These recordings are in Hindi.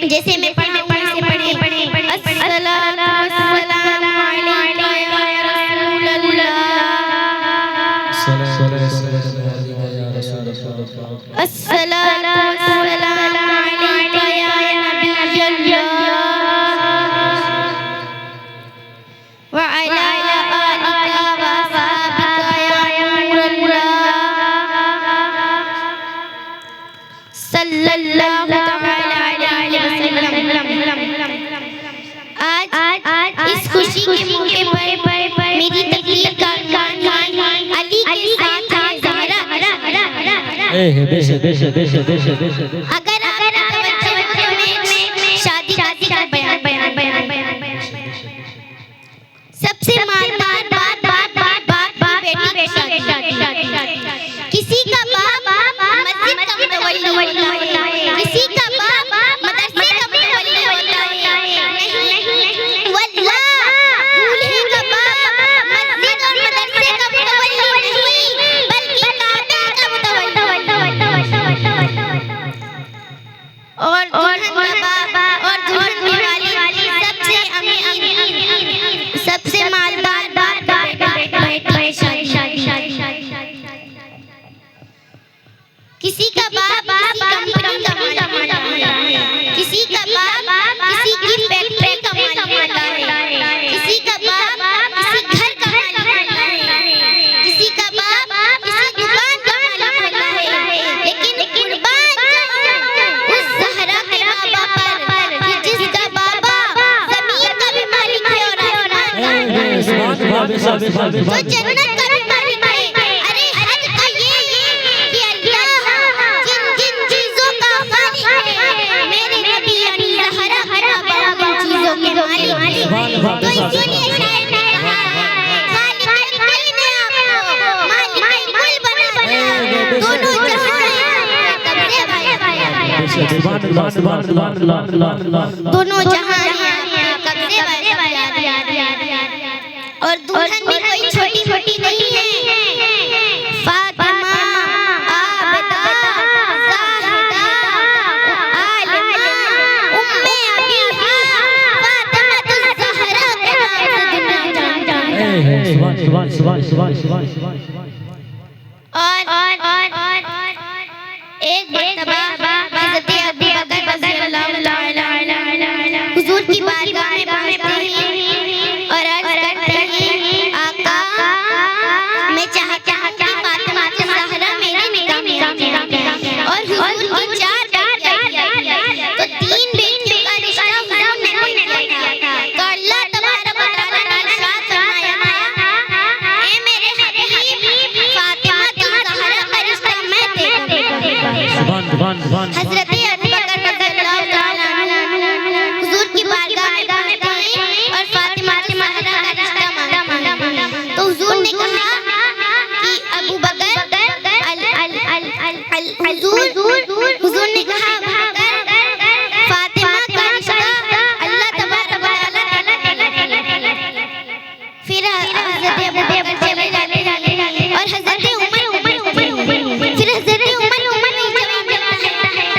जैसे मैं पढ़े इस खुशी के मौके पर मेरी तकलीफ का अली के साथ अगर शादी का बयान सबसे किसी का बाप मस्जिद का मुतवल्ली होता है, किसी का बाप मदरसे का मुतवल्ली होता है। वल्लाह दूल्हे का बाप मस्जिद और मदरसे का मुतवल्ली नहीं बल्कि काबे का मुतवल्ली और दुल्हन का बाप और दुल्हन की वाली सबसे अमीर सबसे मालदार किसी का बाप किसी कंपनी का मालिक है, किसी का बाप किसी की फैक्ट्री का मालिक है, किसी का बाप किसी घर का मालिक है, किसी का बाप किसी दुकान का मालिक है। लेकिन कुर्बान उस ज़हरा के बाबा पर कि जिसका बाबा ज़मीन का भी मालिक है और आसमान का भी, वो जन्नत का भी मालिक है। अरे हद का ये कि अल्लाह जिन जिन चीजों का मालिक है मेरे नबी यानी ज़हरा के बाबा उन चीजों के मालिक हैं। तो इसीलिए शायर ने कहा खालिक कुल ने आपको मालिक कुल बनाया, दोनों जहां कब्जे दोनों जहां कब्जे और दुल्हन भी कोई छोटी छोटी नहीं है। फातिमा आबिदा ज़ाहिदा आलिमा उम्मे अबीहा फातिमा ज़हरा के नाम से दुनिया जानती है। और एक मर्तबा हज़रत अबू बकर रज़ियल्लाहु ताला अन्हु हुज़ूर की बारगाह में पहुंचते हैं और अर्ज़ करते हैं आका मैं चाहता हूं कि फातिमा ज़हरा मेरे निकाह में आ जाए। और हुज़ूर की 4 बेटियां तो 3 बेटियों का रिश्ता हुज़ूर ने तय किया था। तो अल्लाह तबारक व तआला ने इरशाद फरमाया ऐ मेरे हबीब फातिमा ज़हरा का रिश्ता मैं तय करूंगा। हज़रत अबू बकर रज़ियल्लाहु ताला अन्हु हुज़ूर की बारगाह में पहुंचते हैं और फातिमा ज़हरा का रिश्ता मांगते हैं। तो हुज़ूर ने कहा कि अबू बकर हुज़ूर ने कहा फातिमा का रिश्ता अल्लाह तबारक व तआला फिर हज़रत अबू बकर चले जाते हैं और हज़रत उमर फिर हज़रत उमर नहीं जवाब देता है।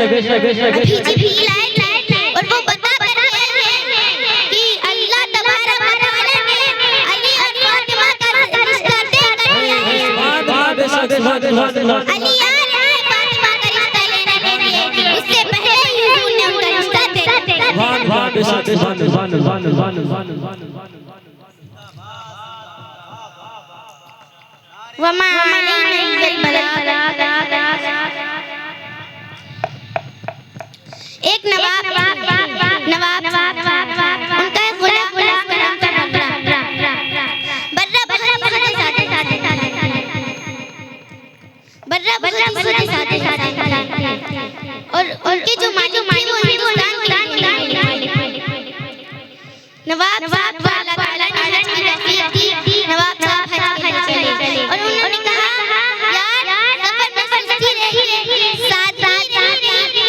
अभी जिब्रील आए और वो बता कर गए हैं कि अल्लाह तबारक व तआला ने अली और फातिमा का रिश्ता तय कर दिया है। अली आ रहे हैं फातिमा का रिश्ता लेने के लिए, उससे पहले ही हुजूर ने उनका रिश्ता तय कर दिया। वमा अलैना इल्लल बलाग। एक नवाब उनका गुलाम और उनके जो मालिक वो हिंदुस्तान के नवाब अल्लाह ताला ने हज की तौफीक दी। नवाब साहब हज के लिए चले और उन्होंने कहा यार सफर में सुस्ती रहेगी, सादगी रहेगी,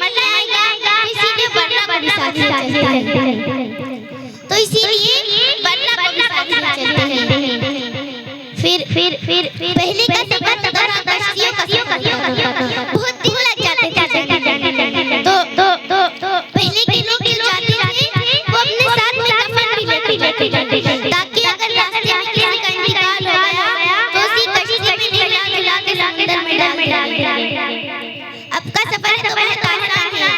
मजा आएगा, इसीलिए बर्रा को भी साथ चलते हैं। तो इसीलिए बर्रा को भी साथ चलते हैं। फिर पहले का सफर कश्तियों का बहुत दिन लग जाते थे। तो पहले के लोग जो जाते थे वो अपने साथ में कफन भी लेके जाते थे, ताकि अगर रास्ते में किसी का इंतकाल हो गया तो उसी कश्ती में ढला के समुद्र में डाल दिया। अब का सफर तो बहुत आसान है,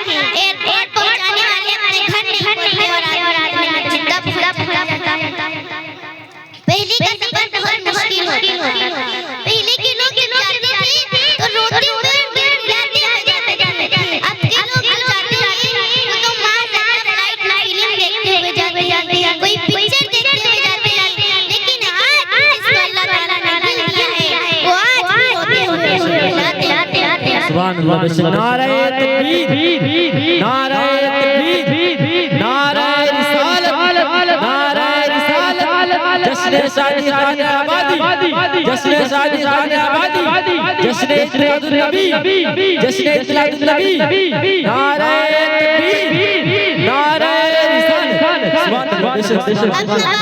एयरपोर्ट पहुंचाने वाले अपने घर नहीं पहुंचते और आदमी जिंदा भूला जाता है। पहले का सफर बहुत मुश्किल होता था। पहले के लोग जाते थे तो रोते हुए जाते थे। अब के लोग जाते हैं वो तो मां फ्लाइट फिल्म देखते हुए जाते हैं, कोई पिक्चर देखते हुए जाते हैं। लेकिन आज जिसको अल्लाह ताला ने दिल दिया है वो आज भी रोते हुए जाते हैं। सुभान अल्लाह। नारे तकबीर, नारे तकबीर, नारे रिसालत, नारे रिसालत। जश्न शादी खाने आबादी, जश्न शादी खाने आबादी, जश्न इत्लादुल नबी, जश्न इत्लादुल नबी। नारे तकबीर, नारे रिसालत। सुभान अल्लाह।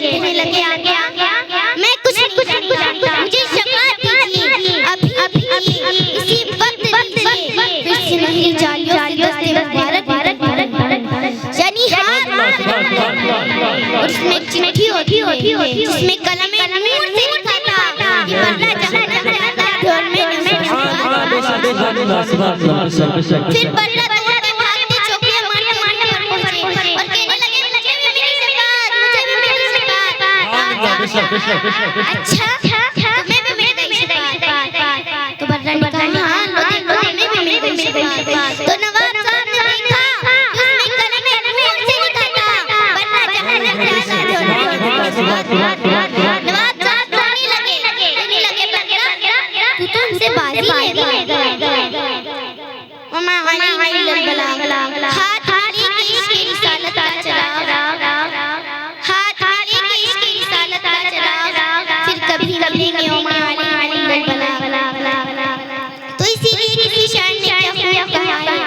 कहने लगे आगे मैं कुछ नहीं जानता, मुझे शफाअत कीजिए अभी इसी वक्त दीजिए। फिर से नहीं जालियों से मुबारक यानी और उसमें एक चिट्ठी होती है जिसमें कलम नूर से लिखा था कि बल्ला जहन्नम जाता है और मैं फिर बल्ला दौड़ते भागते चौकियां मारने पर पहुंचे और कहने लगे मुझे भी मेरी शफाअत, मुझे भी मेरी शफाअत। अच्छा तुम्हें भी मिल गई शफाअत? तो बल्ला ने कहा हां हमें भी मिल गई शफाअत। तो नवाब साहब ने देखा उसमें कलम नूर से लिखा था बल्ला जहन्नम जाता है और मैं कहीं